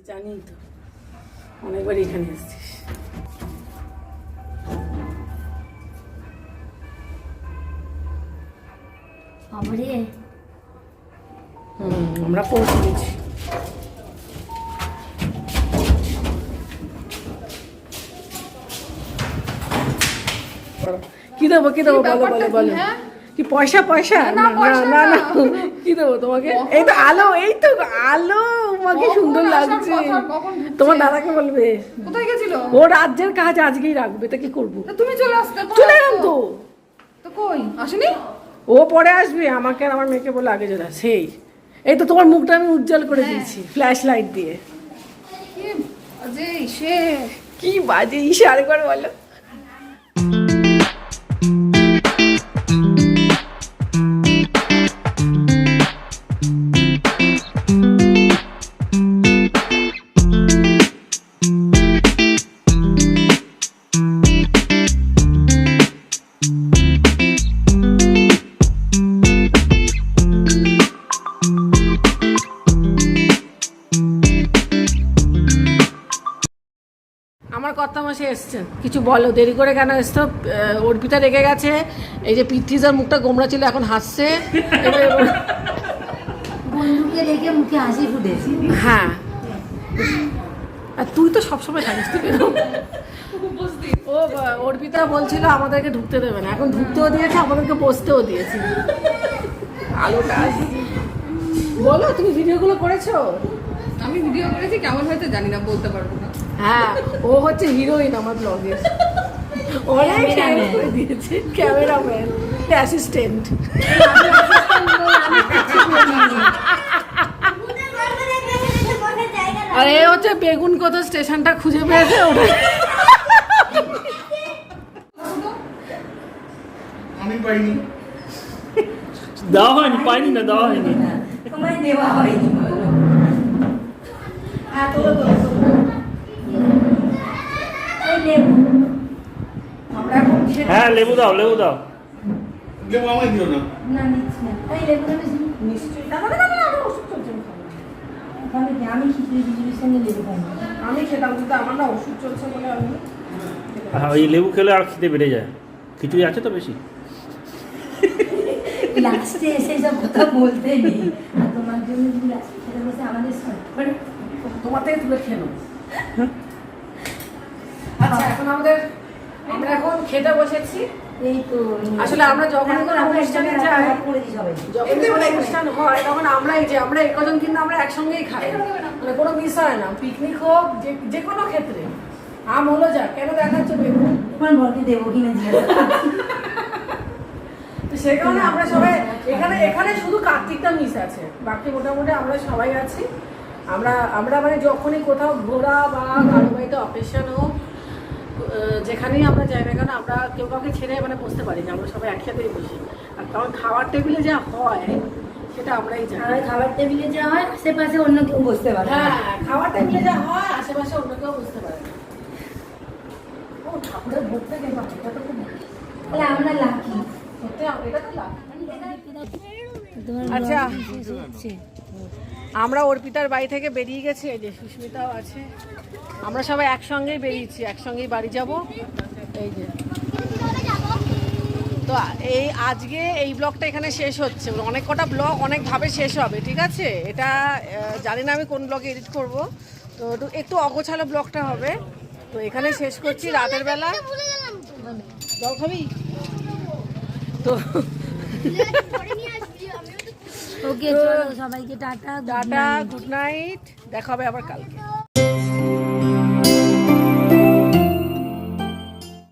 জানি তো অনেকবার এখানে এসেছিস। আমরা পৌঁছে গেছি। কি দেবো কি দেবো বলো বলো বলো। কি পয়সা পয়সা? না না না কি দেবো তোমাকে? এই তো আলো, এই তো আলো, তোমাকে সুন্দর লাগছে। তোমার দাদাকে বলবে। কোথায় গেছিল? ও রাজ্যের কাজ আজকেই রাখবে, তা কি করবো? তুমি চলে আসতে। চলে এলাম তো। তো কই আসেনি? ও পরে আসবে, আমাকে আর আমার মেয়েকে বলে আগে চলে। সেই এই তো তোমার মুখটা আমি উজ্জ্বল করে দিয়েছি ফ্ল্যাশ লাইট দিয়ে। কি বাজে ইসে, আরেকবার বলো। আমার কর্তা মাসে এসছেন, কিছু বলো, দেরি করে কেন এসছো? অর্পিতা রেগে গেছে, এই যে পিতৃজার মুখটা গোমড়া ছিল এখন হাসছে। বন্ধুকে রেখে মুখে হাসি ফুটেছে। হ্যাঁ, আর তুই তো সবসময় থাকিস। ও অর্পিতা বলছিল আমাদেরকে ঢুকতে দেবে না, এখন ঢুকতেও দিয়েছে, আমাদেরকে বসতেও দিয়েছে। আলোটা বলো, তুমি ভিডিওগুলো করেছো? আমি ভিডিও করেছি, কেমন হয়তো জানি না, বলতে পারবো না। হ্যাঁ, ও হচ্ছে হিরোইন আমার ব্লগে। অনেক হেল্প করে দিয়েছে, ক্যামেরাম্যান, অ্যাসিস্ট্যান্ট। আর এ হচ্ছে বেগুন কোথা স্টেশনটা খুঁজে পেয়েছে ওটা। আমি পাইনি, দেওয়া হয়নি, পাইনি না, দেওয়া হয়নি, তোমায় দেওয়া হয়নি। হ্যাঁ তো হ্যাঁ লেবু দাও, লেবু দাও। লেবু আমায় দিও না। না নিচ্ছি না। এই লেবুটা বেশি নিশ্চয়ই ওষুধ চলছে। আমি খিচুড়ি খিচুড়ির সঙ্গে লেবু খাই। আমি খেতাম, কিন্তু আমার না ওষুধ চলছে বলে আমি। হ্যাঁ, ওই লেবু খেলে আর খিদে বেড়ে যায়। খিচুড়ি আছে তো বেশি। লাস্টে এসে সব কথা বলতে নেই, আর তোমার জন্য যদি লাস্টে খেতে বসে আমাদের সব তোমার থেকে তুলে খেয়ে নেবো। আচ্ছা, এখন আমরা এখন খেতে বসেছি। এই তো আসলে আমরা যখন কোনো অনুষ্ঠানে যাই, করে দিই সবাই। যখন কোনো অনুষ্ঠান হয় তখন আমরা এই কজন কিন্তু আমরা একসঙ্গেই খাই, মানে কোনো মিস হয় না। পিকনিক হোক, যে কোনো ক্ষেত্রে আম হলো যা, কেন দেখাচ্ছ বেগুন? তোমার বলকে দেবো কিনা তো সে কারণে আমরা সবাই এখানে শুধু কার্তিকটা মিস আছে, বাকি মোটামুটি আমরা সবাই আছি। আমরা মানে যখনই কোথাও ঘোরা বা কারো বাড়িতে অকেশন হোক, যেখানেই আমরা যাই না কেন, আমরা কেউ কাউকে ছেড়ে মানে বসতে পারি না, আমরা সবাই একসাথেই বসি। আর কারণ খাওয়ার টেবিলে যা হয় সেটা আমরাই জানি। খাবার টেবিলে যা হয় আশেপাশে অন্য কেউ বসতে পারে। হ্যাঁ, খাওয়ার টেবিলে যা হয় আশেপাশে অন্য কেউ বসতে পারে না। ও ঠাকুরের ভোগ থেকে এটা তো খুব, তাহলে আমরা লাকি। সত্যি এটা তো লাভ। আচ্ছা, আমরা অর্পিতার বাড়ি থেকে বেরিয়ে গেছি, এই যে সুস্মিতাও আছে। আমরা সবাই একসঙ্গেই বেরিয়েছি, একসঙ্গেই বাড়ি যাব। এই যে তো আজকে এই ব্লগটা এখানে শেষ হচ্ছে। অনেক কটা ব্লগ অনেকভাবে শেষ হবে, ঠিক আছে? এটা জানি না আমি কোন ব্লগে এডিট করব, তো একটু অগোছালো ব্লগটা হবে। তো এখানে শেষ করছি রাতের বেলা। জল খাবি তো? ওকে, চলো সবাইকে টাটা, টাটা, গুড নাইট, দেখা হবে আবার কালকে।